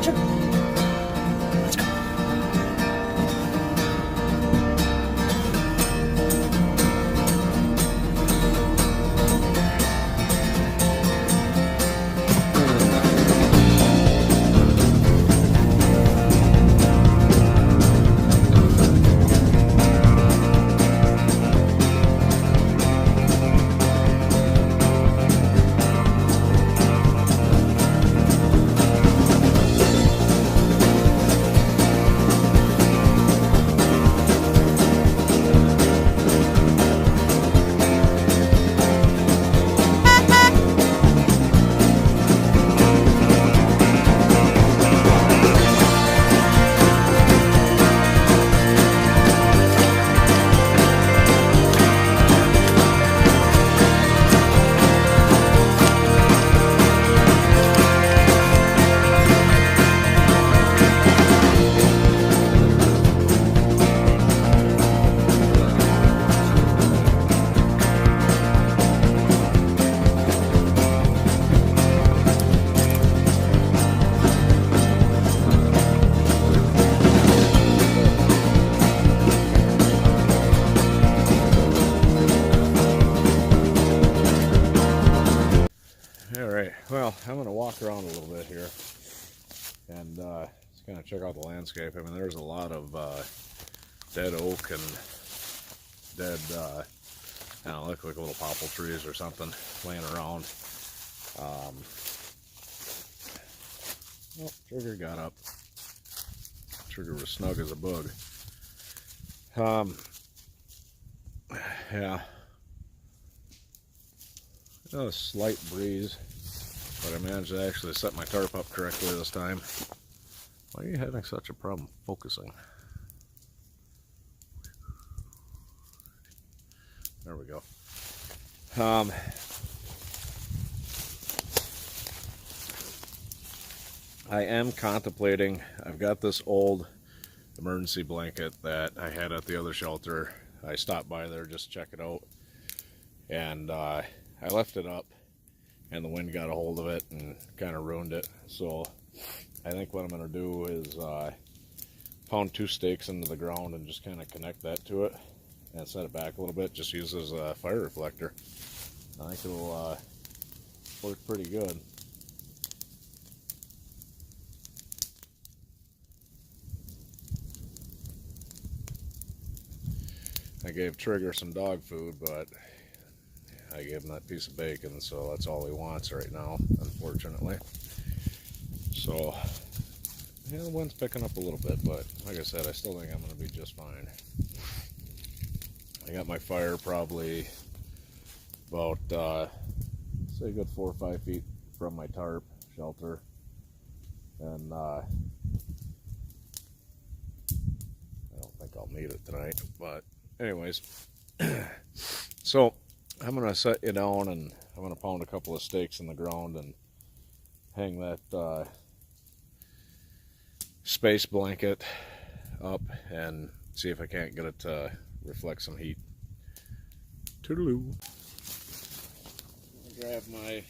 Let's go. Well, I'm going to walk around a little bit here and just kind of check out the landscape. I mean, there's a lot of dead oak and dead, I don't know, look like little popple trees or something laying around. Oh, Trigger got up. Trigger was snug as a bug. Yeah. A slight breeze. But I managed to actually set my tarp up correctly this time. Why are you having such a problem focusing? There we go. I am contemplating, I've got this old emergency blanket that I had at the other shelter. I stopped by there just to check it out. And I left it up. And the wind got a hold of it and kind of ruined it. So I think what I'm going to do is pound 2 stakes into the ground and just kind of connect that to it and set it back a little bit. Just use as a fire reflector. I think it'll work pretty good. I gave Trigger some dog food, but I gave him that piece of bacon, so that's all he wants right now, unfortunately. So, yeah, the wind's picking up a little bit, but like I said, I still think I'm going to be just fine. I got my fire probably about, say, a good 4 or 5 feet from my tarp shelter. And I don't think I'll need it tonight, but anyways. So, I'm going to set you down and I'm going to pound a couple of stakes in the ground and hang that space blanket up and see if I can't get it to reflect some heat. Toodaloo. Grab my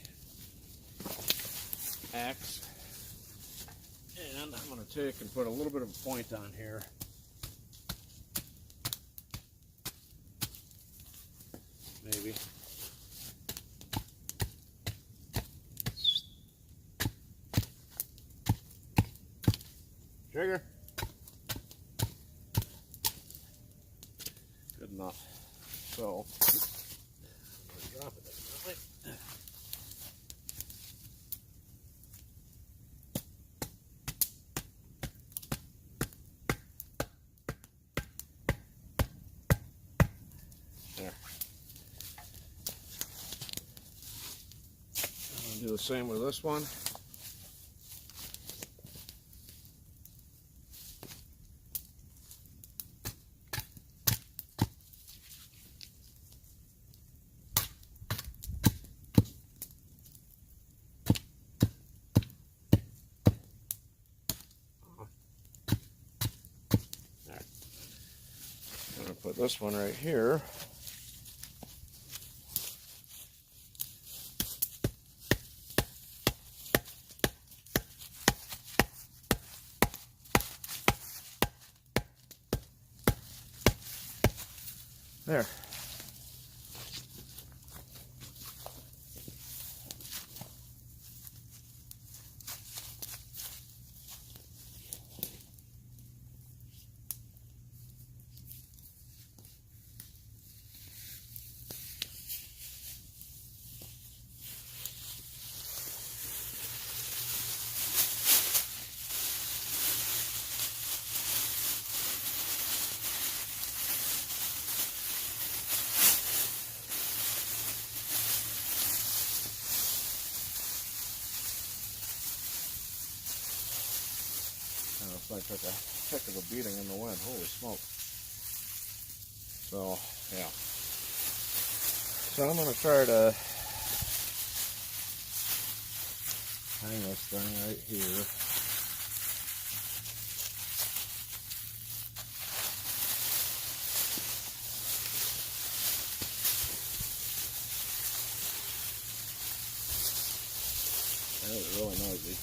axe and I'm going to take and put a little bit of a point on here. Maybe. Trigger. Good enough. So, I'm going to drop it definitely. There. I'm going to do the same with this one. I'm going to put this one right here. There. I took a heck of a beating in the wind. Holy smoke. So, yeah. So I'm going to try to hang this thing right here. That was really noisy.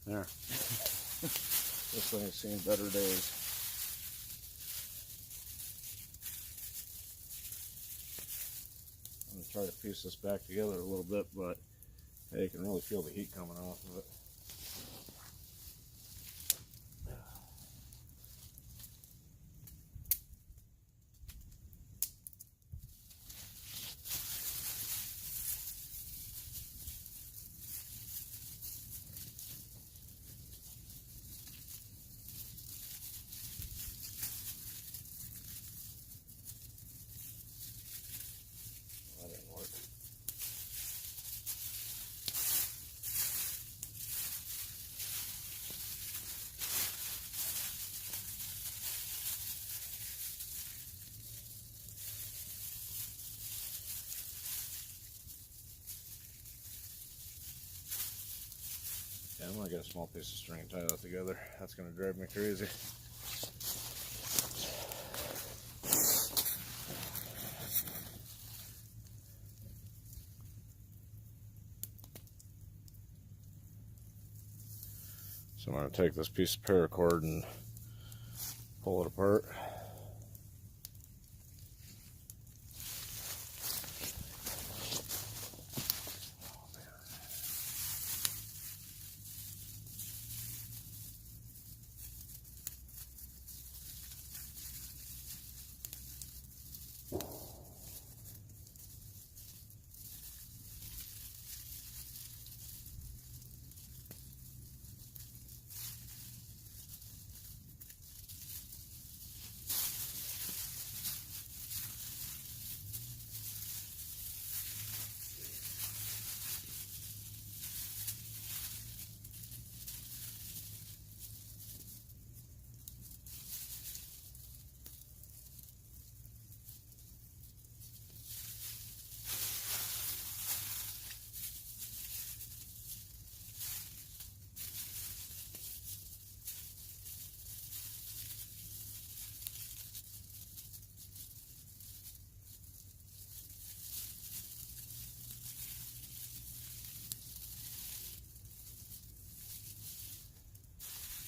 There. This thing has seen better days. I'm going to try to piece this back together a little bit, but hey, you can really feel the heat coming off of it. That didn't work. Yeah, I'm going to get a small piece of string and tie that together. That's going to drive me crazy. So I'm going to take this piece of paracord and pull it apart.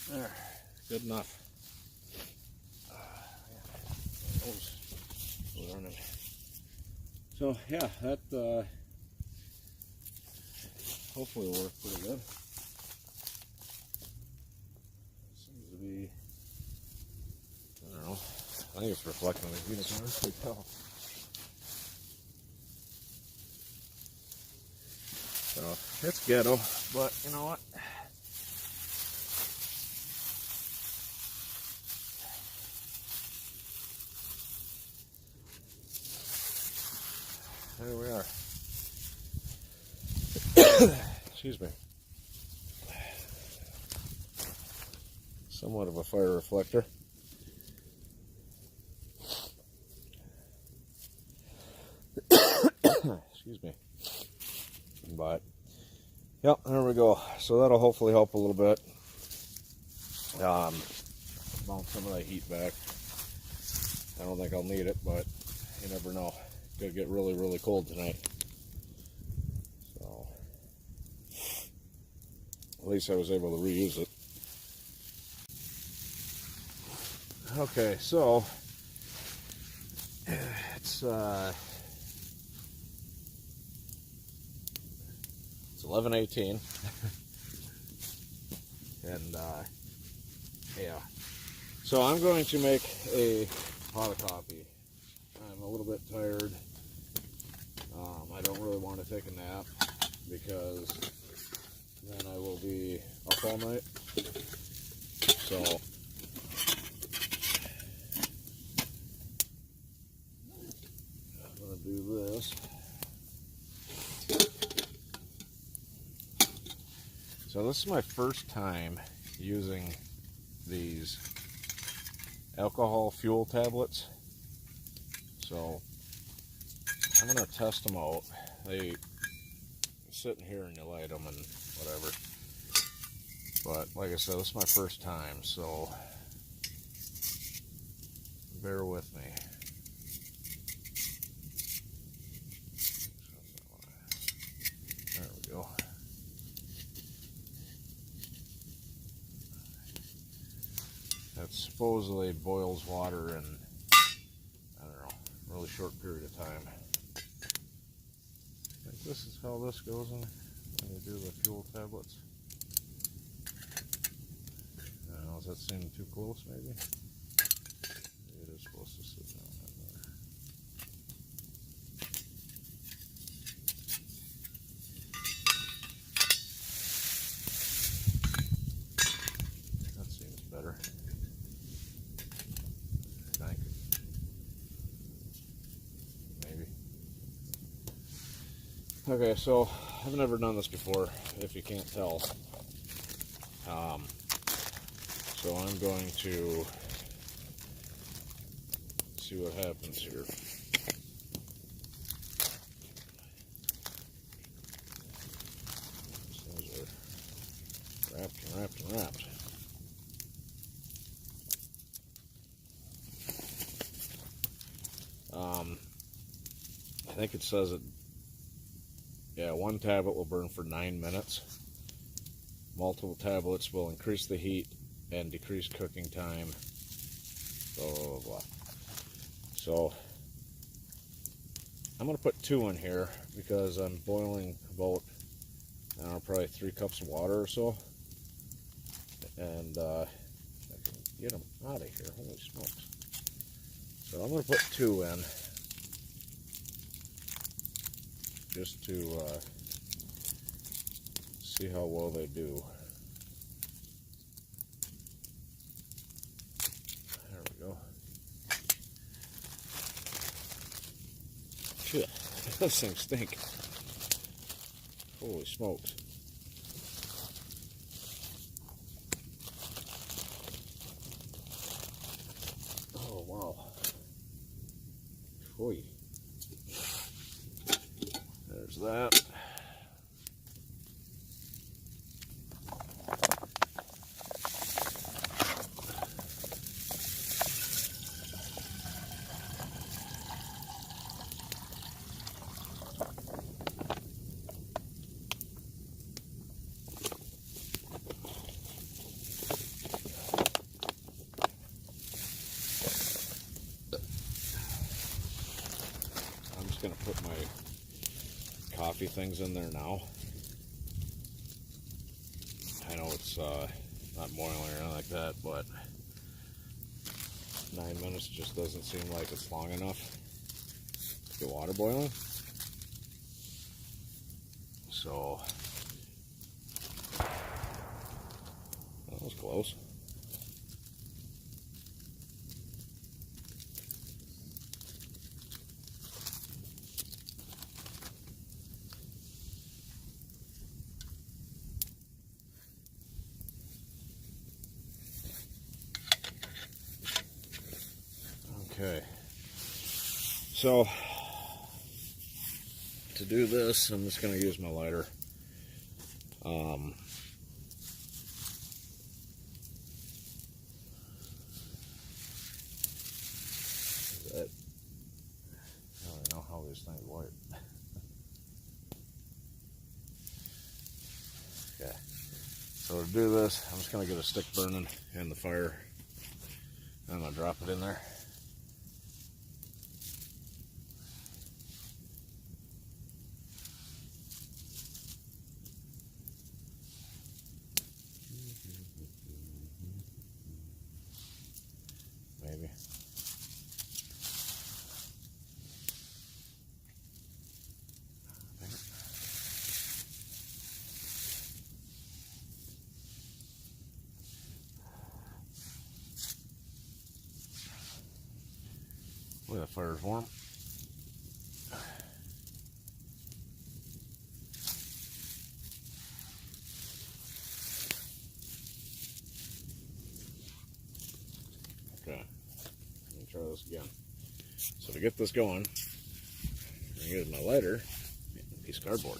There, good enough. So yeah, that hopefully will work pretty good. Seems to be, I don't know, I think it's reflecting the heat. I can really tell. So it's ghetto, but you know what? there we are. Excuse me. Somewhat of a fire reflector. Excuse me. But, yep, there we go. So that'll hopefully help a little bit. Bounce some of that heat back. I don't think I'll need it, but you never know. It's gonna get really, really cold tonight. So, at least I was able to reuse it. Okay, so it's 11:18, and yeah. So I'm going to make a pot of coffee. I'm a little bit tired. I don't really want to take a nap because then I will be up all night. So I'm going to do this. So this is my first time using these alcohol fuel tablets. So I'm going to test them out. They sit in here and you light them and whatever. But like I said, this is my first time, so bear with me. There we go. That supposedly boils water in, I don't know, a really short period of time. I think this is how this goes when you do the fuel tablets. I don't know, does that seem too close maybe? It is supposed to sit down in there. That seems better. I think. Maybe. Okay, so I've never done this before, if you can't tell. So I'm going to see what happens here. These things are wrapped and wrapped and wrapped. I think it says it, yeah, one tablet will burn for 9 minutes. Multiple tablets will increase the heat and decrease cooking time. Blah, blah, blah, blah. So I'm going to put 2 in here because I'm boiling about, I don't know, probably 3 cups of water or so. And I can get them out of here. Holy smokes. So I'm going to put 2 in just to see how well they do. There we go. Shit, those things stink. Holy smokes. Oh, wow. Oy. There's that. I'm just going to put my coffee things in there now. I know it's not boiling or anything like that, but 9 minutes just doesn't seem like it's long enough to get water boiling. So that was close. So to do this, I'm just going to use my lighter. I don't know how these things work. Okay, so to do this, I'm just going to get a stick burning in the fire. I'm going to drop it in there. Maybe. Boy, that fire's warm. Okay, let me try this again. So to get this going, I'm going to use my lighter and a piece of cardboard.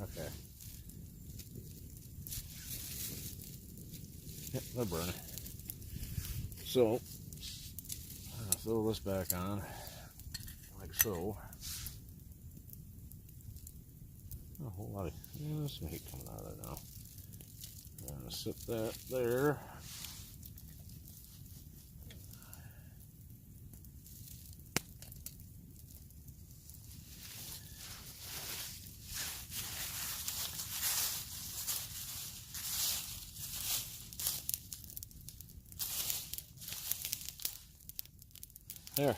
Okay. Yep, they're burning. So, I'm going to throw this back on, like so. A whole lot of, there's some heat coming out of there now. I'm going to sit that there. There.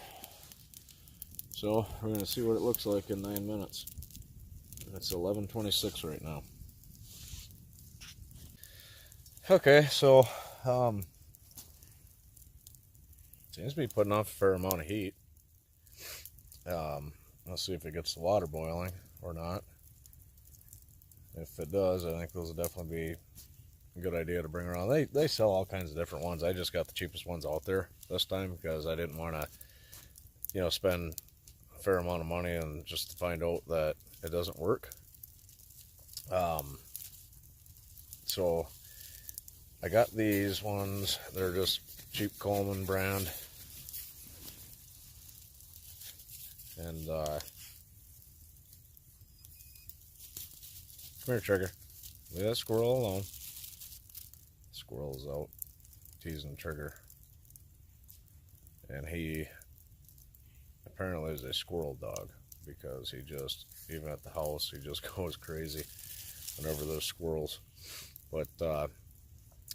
So we're going to see what it looks like in 9 minutes. It's 11:26 right now. Okay, so seems to be putting off a fair amount of heat. Let's see if it gets the water boiling or not. If it does, I think those will definitely be a good idea to bring around. They sell all kinds of different ones. I just got the cheapest ones out there this time because I didn't want to, spend a fair amount of money and just to find out that it doesn't work. So I got these ones. They're just cheap Coleman brand. And come here, Trigger. Leave that squirrel alone. Squirrel's out teasing Trigger. And he apparently is a squirrel dog because he just, even at the house, he just goes crazy whenever there's squirrels. But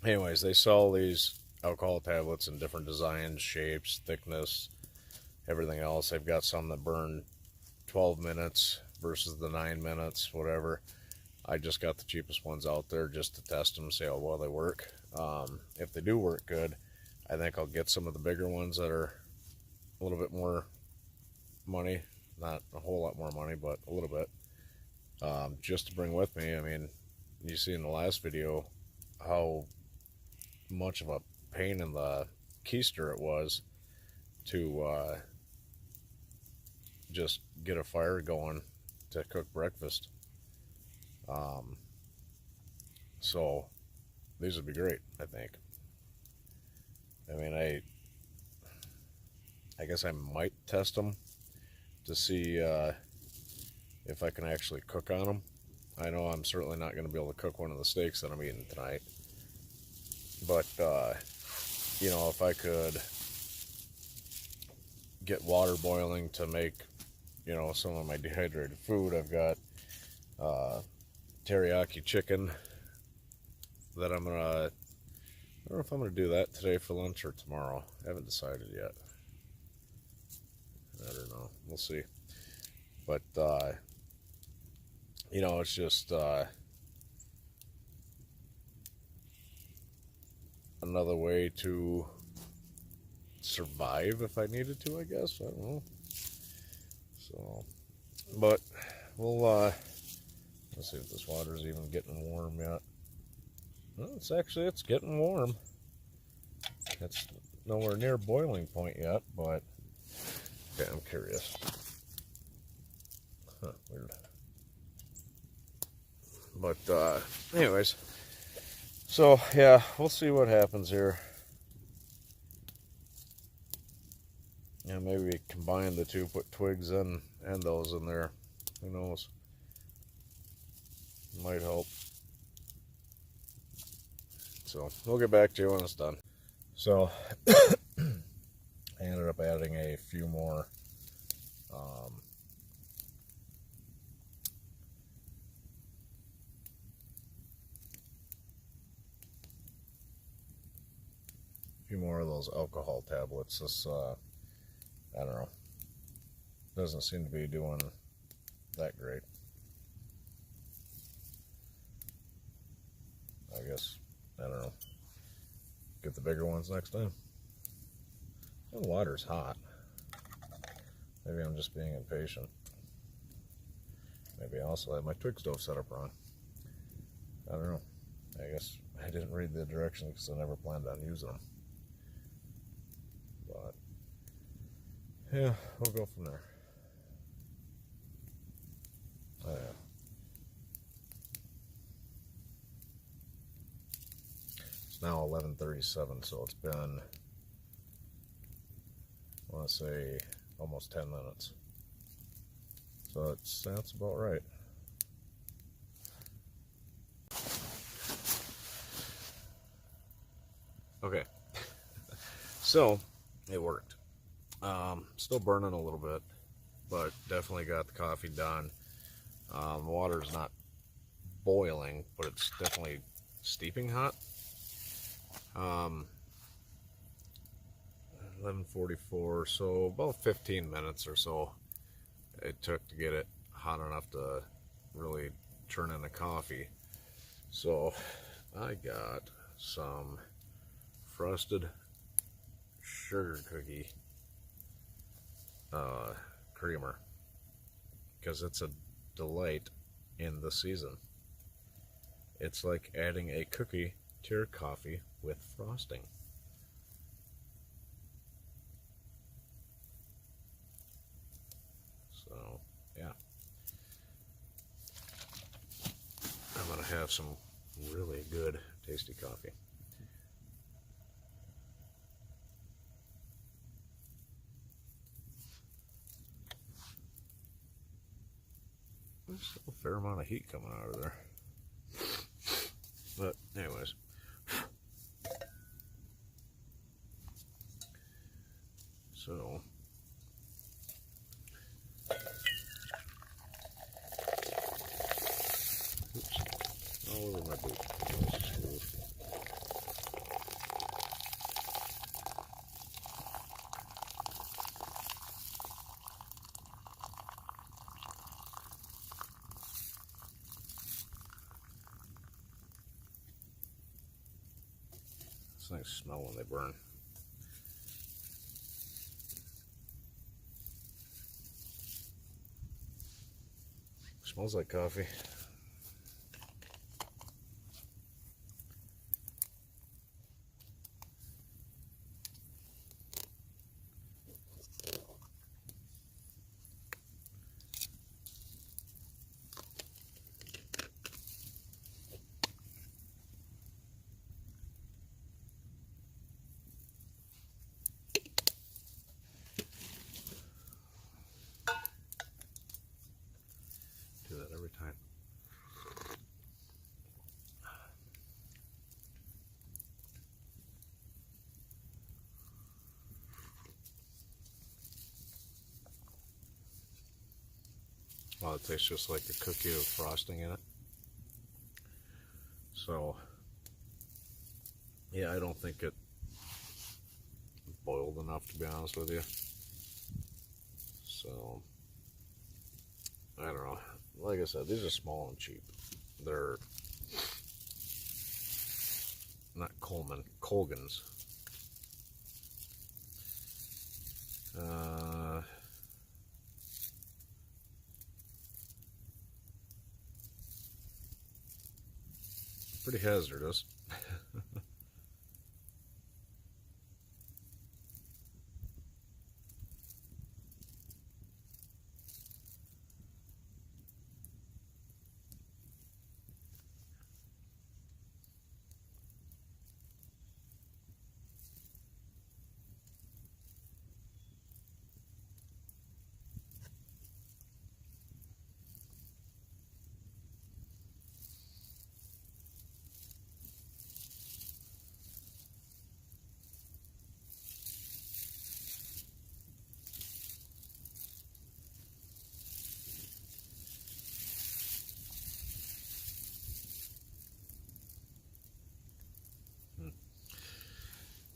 anyways, they sell these alcohol tablets in different designs, shapes, thickness, everything else. They've got some that burn 12 minutes versus the 9 minutes, whatever. I just got the cheapest ones out there just to test them, see how well they work. If they do work good, I think I'll get some of the bigger ones that are a little bit more money, not a whole lot more money, but a little bit, just to bring with me. I mean, you see in the last video how much of a pain in the keister it was to just get a fire going to cook breakfast. So these would be great, I think. I mean, I guess I might test them to see if I can actually cook on them. I know I'm certainly not going to be able to cook one of the steaks that I'm eating tonight, but if I could get water boiling to make some of my dehydrated food. I've got teriyaki chicken that I'm gonna, I don't know if I'm gonna do that today for lunch or tomorrow. I haven't decided yet. I don't know. We'll see. But, you know, it's just another way to survive if I needed to, I guess. I don't know. So, but we'll, let's see if this water's even getting warm yet. Well, it's getting warm. It's nowhere near boiling point yet, but okay, I'm curious. Huh, weird. But anyways, so yeah, we'll see what happens here. Yeah, maybe combine the two, put twigs in and those in there. Who knows? Might help. So we'll get back to you when it's done. So I ended up adding a few more of those alcohol tablets. This I don't know, doesn't seem to be doing that great. I guess, I don't know, get the bigger ones next time. The water's hot. Maybe I'm just being impatient. Maybe I also have my twig stove set up wrong. I don't know. I guess I didn't read the directions because I never planned on using them. But yeah, we'll go from there. Oh, yeah. It's now 11:37, so it's been, I want to say, almost 10 minutes. So that's about right. Okay, so it worked. Still burning a little bit, but definitely got the coffee done. The water's not boiling, but it's definitely steeping hot. 11:44, so about 15 minutes or so it took to get it hot enough to really turn into coffee. So I got some frosted sugar cookie creamer because it's a delight in the season. It's like adding a cookie to your coffee with frosting. So yeah, I'm gonna have some really good tasty coffee. There's still a fair amount of heat coming out of there. But anyways. So oops, all over my boot. It's a nice smell when they burn. Smells like coffee. Do that every time. Well, it tastes just like a cookie with frosting in it. So, yeah, I don't think it boiled enough, to be honest with you. So, I don't know. Like I said, these are small and cheap. They're not Colgans. Pretty hazardous.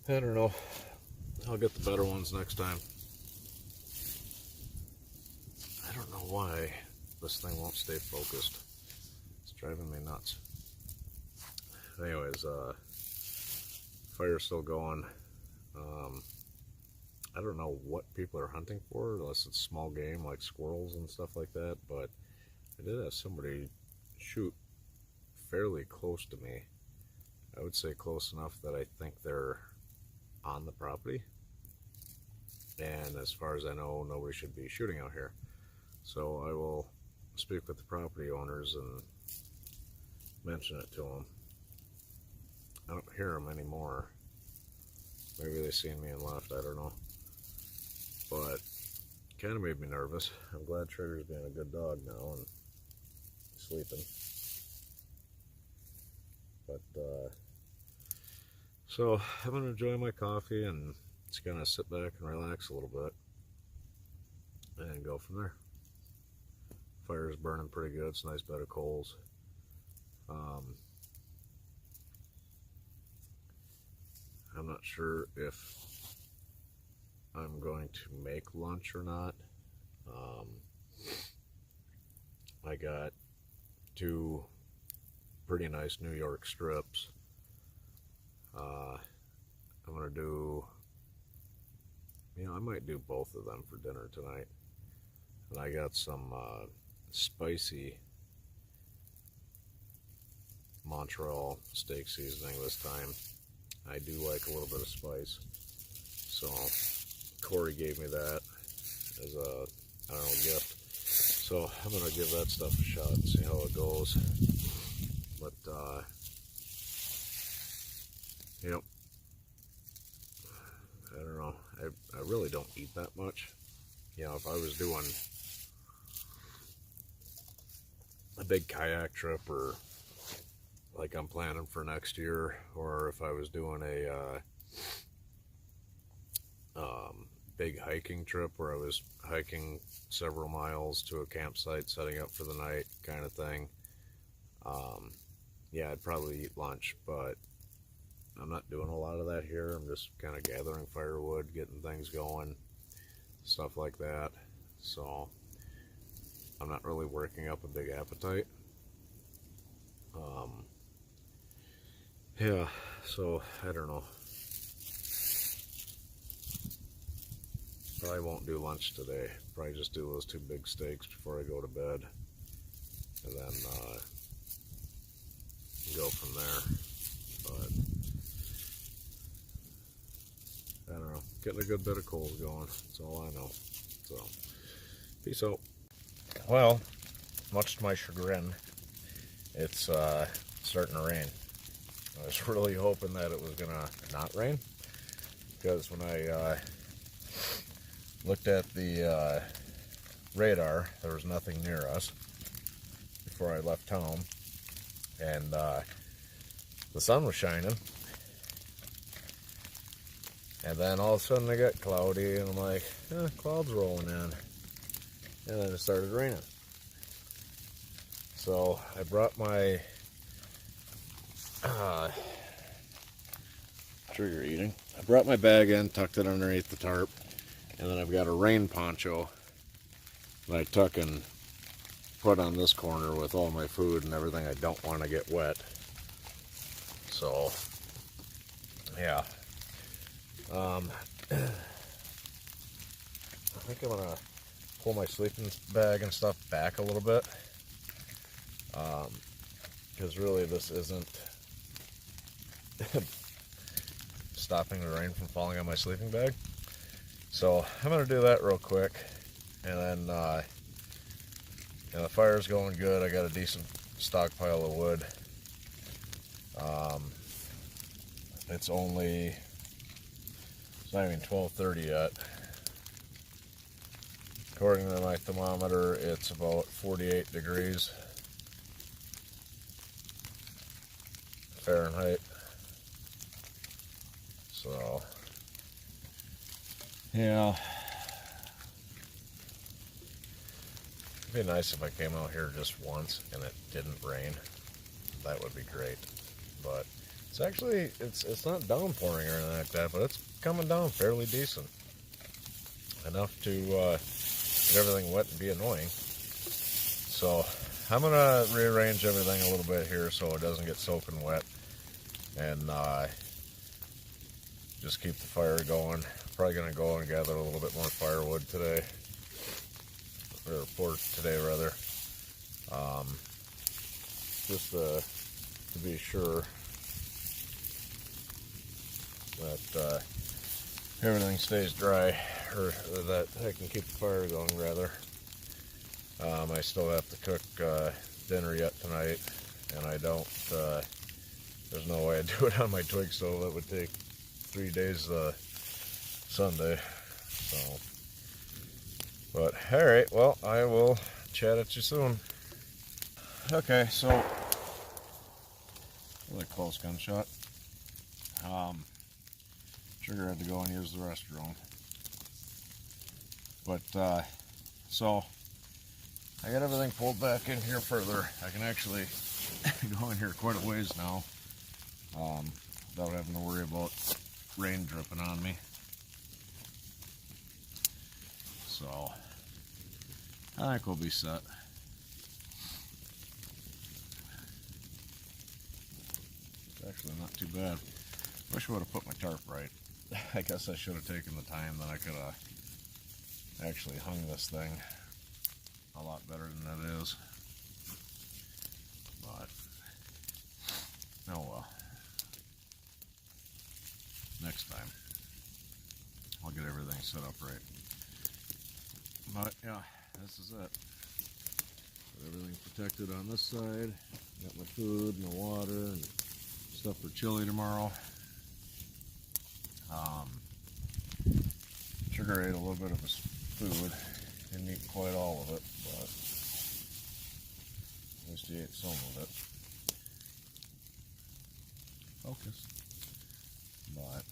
I don't know. I'll get the better ones next time. I don't know why this thing won't stay focused. It's driving me nuts. Anyways, fire's still going. I don't know what people are hunting for, unless it's small game like squirrels and stuff like that, but I did have somebody shoot fairly close to me. I would say close enough that I think they're on the property. And as far as I know, nobody should be shooting out here. So I will speak with the property owners and mention it to them. I don't hear them anymore. Maybe they seen me and left, I don't know. But kind of made me nervous. I'm glad Trigger's being a good dog now and sleeping. But so I'm gonna enjoy my coffee and just gonna sit back and relax a little bit and go from there. Fire's burning pretty good. It's a nice bed of coals. I'm not sure if I'm going to make lunch or not. I got 2 pretty nice New York strips. I'm gonna do, I might do both of them for dinner tonight. And I got some spicy Montreal steak seasoning this time. I do like a little bit of spice. So Corey gave me that as a, I don't know, gift. So I'm gonna give that stuff a shot and see how it goes. But yep, I don't know. I really don't eat that much. If I was doing a big kayak trip, or like I'm planning for next year, or if I was doing a big hiking trip where I was hiking several miles to a campsite, setting up for the night kind of thing, yeah, I'd probably eat lunch, but I'm not doing a lot of that here. I'm just kind of gathering firewood, getting things going, stuff like that. So I'm not really working up a big appetite. Yeah, so I don't know. Probably won't do lunch today. Probably just do those 2 big steaks before I go to bed, and then go from there. But I don't know. Getting a good bit of coals going. That's all I know. So, peace out. Well, much to my chagrin, it's starting to rain. I was really hoping that it was gonna not rain, because when I looked at the radar, there was nothing near us before I left town, and the sun was shining, and then all of a sudden it got cloudy, and I'm like, clouds rolling in, and then it started raining. So I brought my trigger eating. I brought my bag in, tucked it underneath the tarp, and then I've got a rain poncho that I tuck and put on this corner with all my food and everything I don't want to get wet. So, yeah. I think I'm gonna pull my sleeping bag and stuff back a little bit, because really this isn't stopping the rain from falling on my sleeping bag. So I'm gonna do that real quick, and then the fire's going good. I got a decent stockpile of wood. It's not even 12:30 yet. According to my thermometer, it's about 48 degrees Fahrenheit. So, yeah. It'd be nice if I came out here just once and it didn't rain. That would be great. But it's actually, it's not downpouring or anything like that, but it's coming down fairly decent. Enough to get everything wet and be annoying. So I'm going to rearrange everything a little bit here so it doesn't get soaking wet. And just keep the fire going. Probably going to go and gather a little bit more firewood today. Or for today, rather. Just to be sure that everything stays dry, or that I can keep the fire going, rather. I still have to cook dinner yet tonight, and I don't, there's no way I'd do it on my twig stove. That would take 3 days Sunday. So, but alright, well, I will chat at you soon. Okay, so really close gunshot. Sugar had to go and use the restroom. But so I got everything pulled back in here further. I can actually go in here quite a ways now, without having to worry about rain dripping on me. So I think we'll be set. It's actually not too bad. Wish I would have put my tarp right. I guess I should have taken the time, then I could have actually hung this thing a lot better than it is. But, oh well. Next time, I'll get everything set up right. But, yeah, this is it. Got everything protected on this side. Got my food and the water and stuff for chili tomorrow. Sugar ate a little bit of his food. Didn't eat quite all of it, but at least he ate some of it. Focus. But,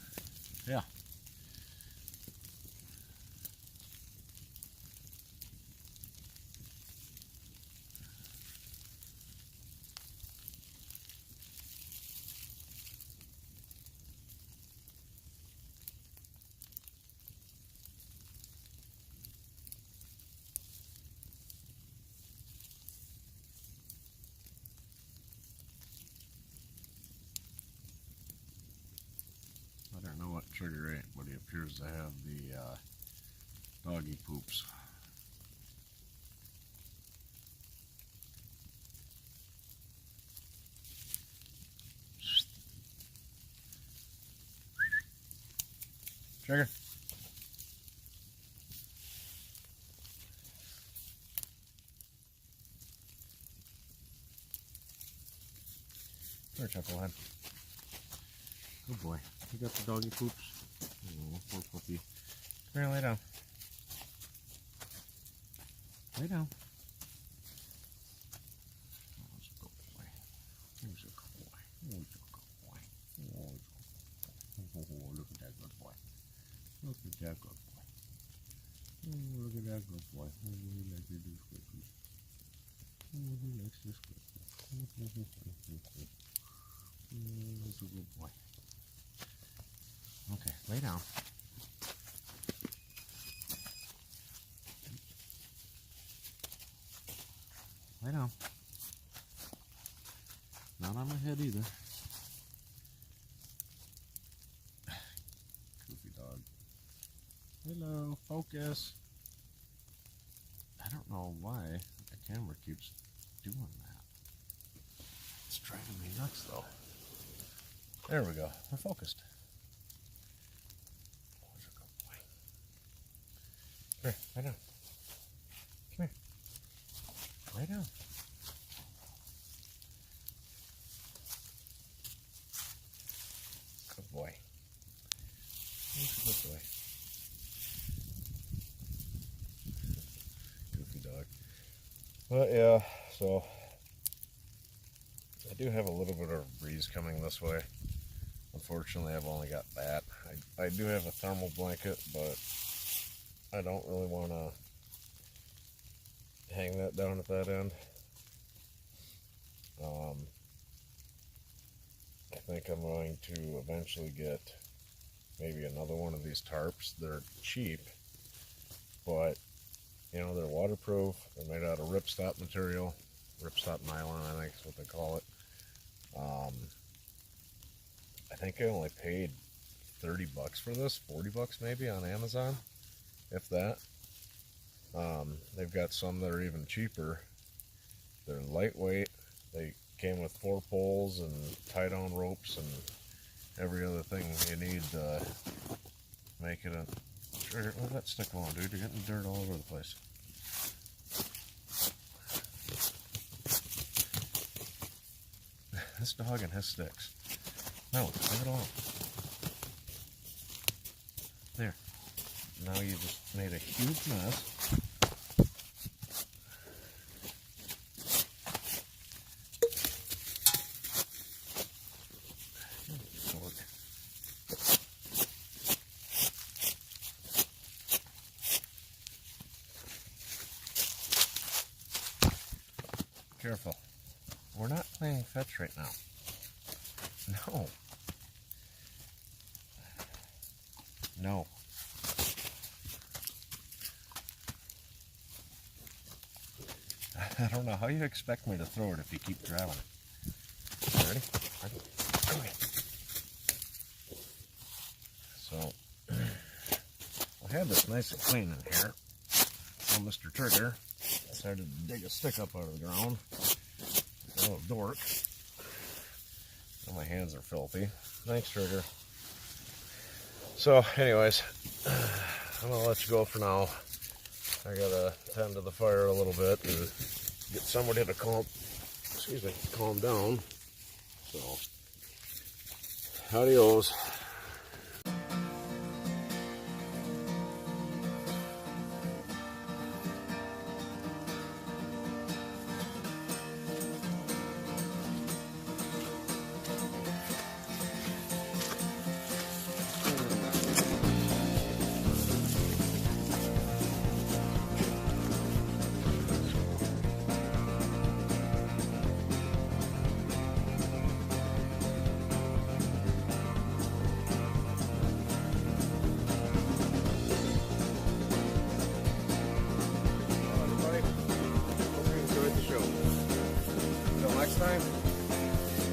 yeah. I don't know what Trigger ate, but he appears to have the doggy poops. Trigger. There, Chucklehead. Good boy. You got the doggy poops? Oh, poor puppy. Come here, lay down. Lay down. Oh, he's a good boy. He's a good boy. Oh, he's a good boy. Oh, look at that good boy. Look at that good boy. Oh, look at that good boy. Oh, he likes to do squishies. He's a good boy. Okay, lay down. Lay down. Not on my head either. Goofy dog. Hello, focus. I don't know why the camera keeps doing that. It's driving me nuts though. There we go. We're focused. Where's your good boy? Come here, lay down. Come here. Lay down. Good boy. He's a good boy. Goofy dog. But yeah, so I do have a little bit of a breeze coming this way. Unfortunately, I've only got that. I do have a thermal blanket, but I don't really want to hang that down at that end. I think I'm going to eventually get maybe another one of these tarps. They're cheap, but you know, they're waterproof. They're made out of ripstop material, ripstop nylon, I think is what they call it. I think I only paid 30 bucks for this, 40 bucks maybe on Amazon, if that. They've got some that are even cheaper. They're lightweight. They came with 4 poles and tie-down ropes and every other thing you need to make it a trigger. Let that stick alone, dude. You're getting dirt all over the place. This dog and his sticks. No, leave it alone. There. Now you just made a huge mess. Careful. We're not playing fetch right now. No. No. I don't know how you expect me to throw it if you keep grabbing it. Ready? Ready? Okay. So, I had this nice and clean in here. So Mr. Trigger decided to dig a stick up out of the ground. Oh, dork. Oh, my hands are filthy. Thanks, Trigger. So, anyways, I'm going to let you go for now. I got to tend to the fire a little bit and get somebody to calm down. So, adios. Time.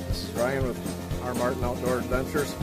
This is Ryan with our Martin Outdoor Adventures.